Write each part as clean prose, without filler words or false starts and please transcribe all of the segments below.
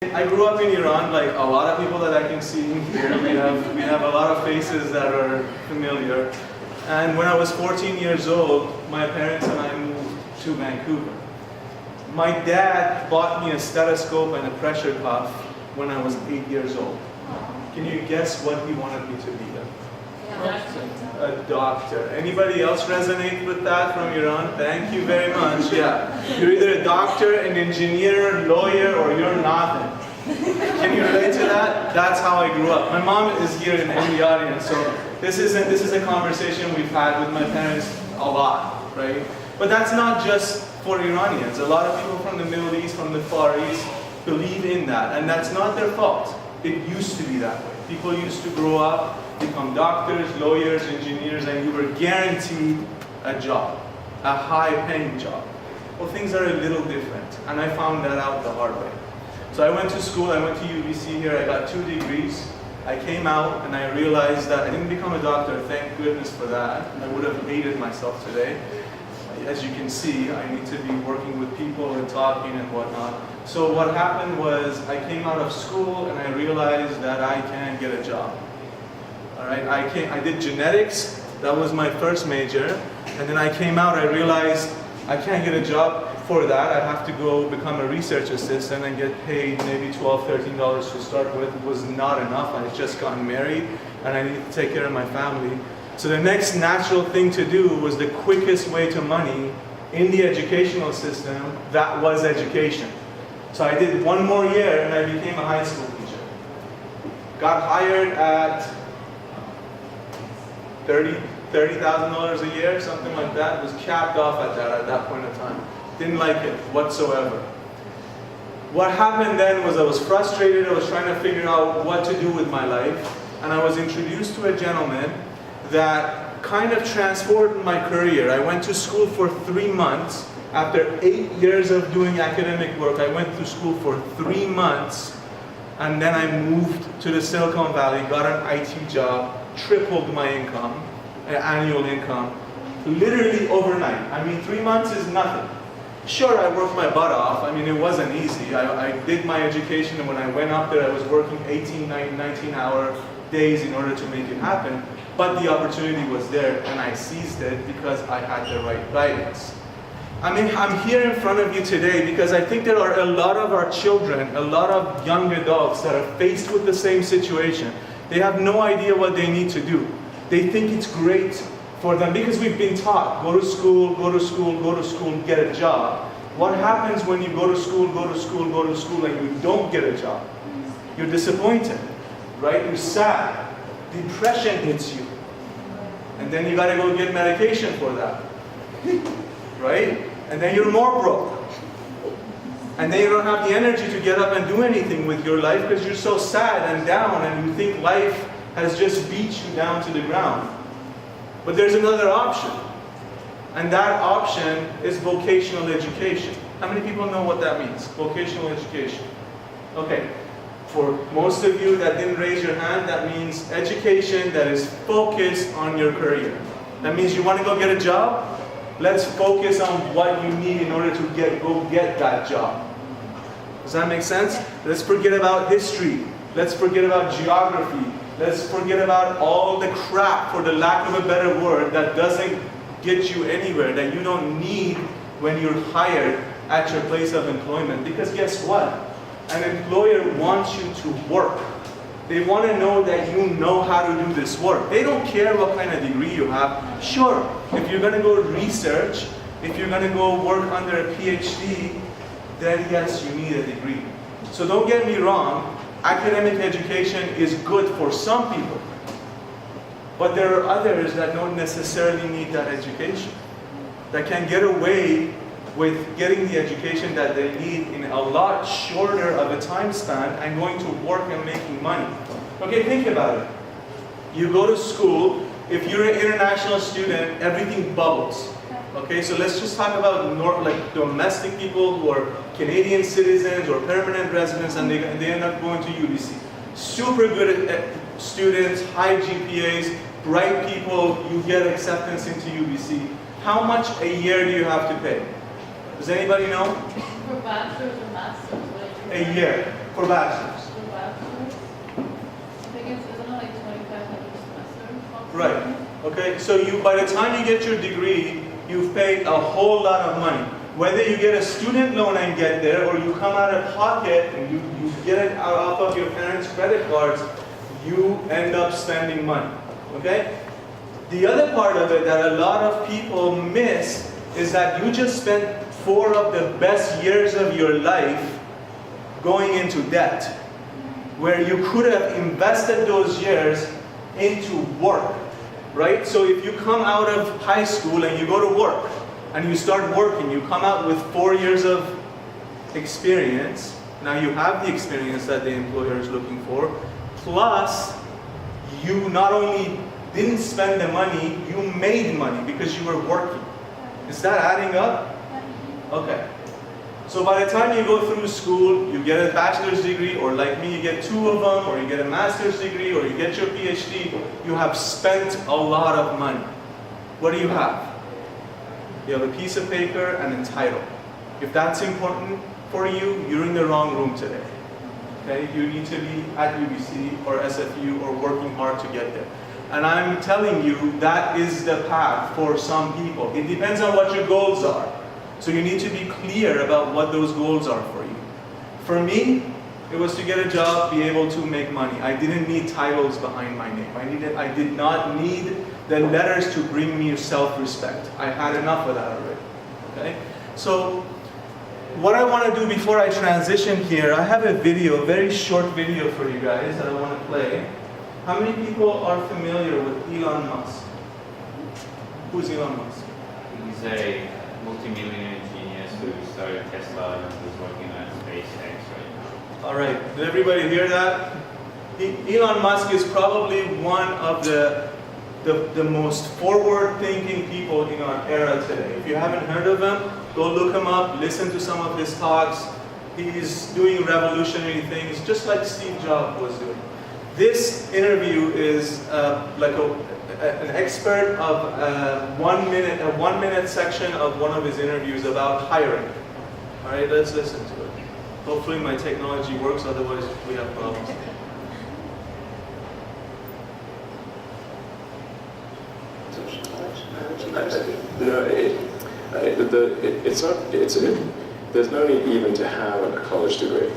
I grew up in Iran, like a lot of people that I can see in here. We have a lot of faces that are familiar. And when I was 14 years old, my parents and I moved to Vancouver. My dad bought me a stethoscope and a pressure cuff when I was 8 years old. Can you guess what he wanted me to be then? A doctor. Anybody else resonate with that from Iran? Thank you very much. Yeah. You're either a doctor, an engineer, lawyer, or you're nothing. Can you relate to that? That's how I grew up. My mom is here in the audience, so this is a conversation we've had with my parents a lot, right? But that's not just for Iranians. A lot of people from the Middle East, from the Far East, believe in that, and that's not their fault. It used to be that way. People used to grow up, become doctors, lawyers, engineers, and you were guaranteed a job, a high-paying job. Well, things are a little different, and I found that out the hard way. So I went to school, I went to UBC here, I got 2 degrees. I came out and I realized that I didn't become a doctor, thank goodness for that. I would have hated myself today. As you can see, I need to be working with people and talking and whatnot. So what happened was I came out of school and I realized that I can get a job. All right, I did genetics, that was my first major. And then I came out, I realized I can't get a job for that. I have to go become a research assistant and get paid maybe $12, $13 to start with. It was not enough. I had just gotten married and I needed to take care of my family. So the next natural thing to do was the quickest way to money in the educational system, that was education. So I did 1 more year and I became a high school teacher. Got hired at $30,000 a year, something like that. Was capped off at that point in time. Didn't like it whatsoever. What happened then was I was frustrated. I was trying to figure out what to do with my life, and I was introduced to a gentleman that kind of transformed my career. I went to school for 3 months. After 8 years of doing academic work, I went to school for 3 months, and then I moved to the Silicon Valley, got an IT job, tripled my income, annual income, literally overnight. I mean, 3 months is nothing. Sure, I worked my butt off. I mean, it wasn't easy. I did my education, and when I went up there, I was working 18, 19-hour days in order to make it happen. But the opportunity was there, and I seized it because I had the right guidance. I mean, I'm here in front of you today because I think there are a lot of our children, a lot of young adults that are faced with the same situation. They have no idea what they need to do. They think it's great for them because we've been taught, go to school, go to school, go to school, get a job. What happens when you go to school, go to school, go to school, and you don't get a job? You're disappointed, right? You're sad. Depression hits you. And then you gotta go get medication for that, right? And then you're more broke. And then you don't have the energy to get up and do anything with your life because you're so sad and down and you think life has just beat you down to the ground. But there's another option. And that option is vocational education. How many people know what that means? Vocational education. Okay. For most of you that didn't raise your hand, that means education that is focused on your career. That means you want to go get a job? Let's focus on what you need in order to go get that job. Does that make sense? Let's forget about history. Let's forget about geography. Let's forget about all the crap, for the lack of a better word, that doesn't get you anywhere, that you don't need when you're hired at your place of employment. Because guess what? An employer wants you to work. They want to know that you know how to do this work. They don't care what kind of degree you have. Sure, if you're going to go research, if you're going to go work under a PhD, then yes, you need a degree. So don't get me wrong, academic education is good for some people. But there are others that don't necessarily need that education, that can get away with getting the education that they need in a lot shorter of a time span and going to work and making money. Okay, think about it. You go to school, if you're an international student, everything bubbles. Okay, so let's just talk about domestic people who are Canadian citizens or permanent residents, and they end up going to UBC. Super good students, high GPAs, bright people, you get acceptance into UBC. How much a year do you have to pay? Does anybody know? For bachelor's or master's? A year. For bachelor's. For bachelor's? I think it's, isn't it like 2,500 a semester? Right. Okay, so by the time you get your degree, you've paid a whole lot of money. Whether you get a student loan and get there, or you come out of pocket and you get it out off of your parents' credit cards, you end up spending money. Okay? The other part of it that a lot of people miss is that you just spent 4 of the best years of your life going into debt, where you could have invested those years into work, right? So if you come out of high school and you go to work and you start working, you come out with 4 years of experience. Now you have the experience that the employer is looking for, plus you not only didn't spend the money, you made money because you were working. Is that adding up? Okay. So by the time you go through school, you get a bachelor's degree, or like me, you get 2 of them, or you get a master's degree, or you get your PhD, you have spent a lot of money. What do you have? You have a piece of paper and a title. If that's important for you, you're in the wrong room today. Okay? You need to be at UBC or SFU or working hard to get there. And I'm telling you, that is the path for some people. It depends on what your goals are. So you need to be clear about what those goals are for you. For me, it was to get a job, be able to make money. I didn't need titles behind my name. I did not need the letters to bring me self-respect. I had enough of that already. Okay? So what I want to do before I transition here, I have a video, a very short video for you guys that I want to play. How many people are familiar with Elon Musk? Who's Elon Musk? He's a multi-millionaire genius who started Tesla and is working on SpaceX right now. All right, did everybody hear that? Elon Musk is probably one of the most forward-thinking people in our era today. If you haven't heard of him, go look him up, listen to some of his talks. He's doing revolutionary things just like Steve Jobs was doing. This interview is like an expert of a 1 minute section of one of his interviews about hiring. All right, let's listen to it. Hopefully my technology works, otherwise we have problems. There's no need even to have a college degree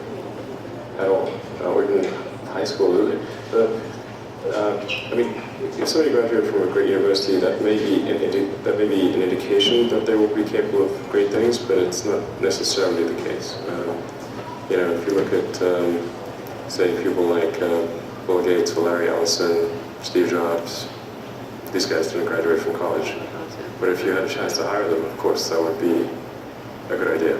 at all, or even high school. I mean, if somebody graduated from a great university, that may be an indication that they will be capable of great things, but it's not necessarily the case. You know, if you look at, say, people like Bill Gates or Larry Ellison, Steve Jobs, these guys didn't graduate from college. But if you had a chance to hire them, of course, that would be a good idea.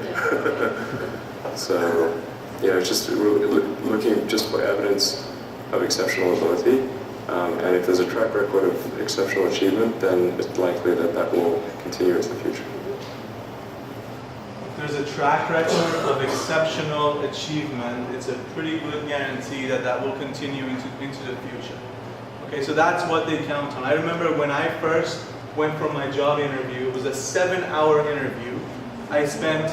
So, you know, just looking just for evidence of exceptional ability, and if there's a track record of exceptional achievement, then it's likely that that will continue into the future. If there's a track record of exceptional achievement, it's a pretty good guarantee that that will continue into the future. Okay, so that's what they count on. I remember when I first went for my job interview, it was a 7-hour interview. I spent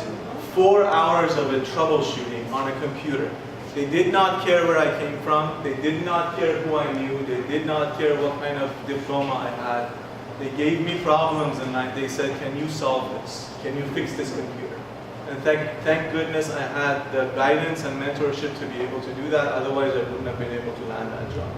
4 hours of it troubleshooting on a computer. They did not care where I came from. They did not care who I knew. They did not care what kind of diploma I had. They gave me problems and they said, can you solve this? Can you fix this computer? And thank goodness I had the guidance and mentorship to be able to do that. Otherwise, I wouldn't have been able to land that job.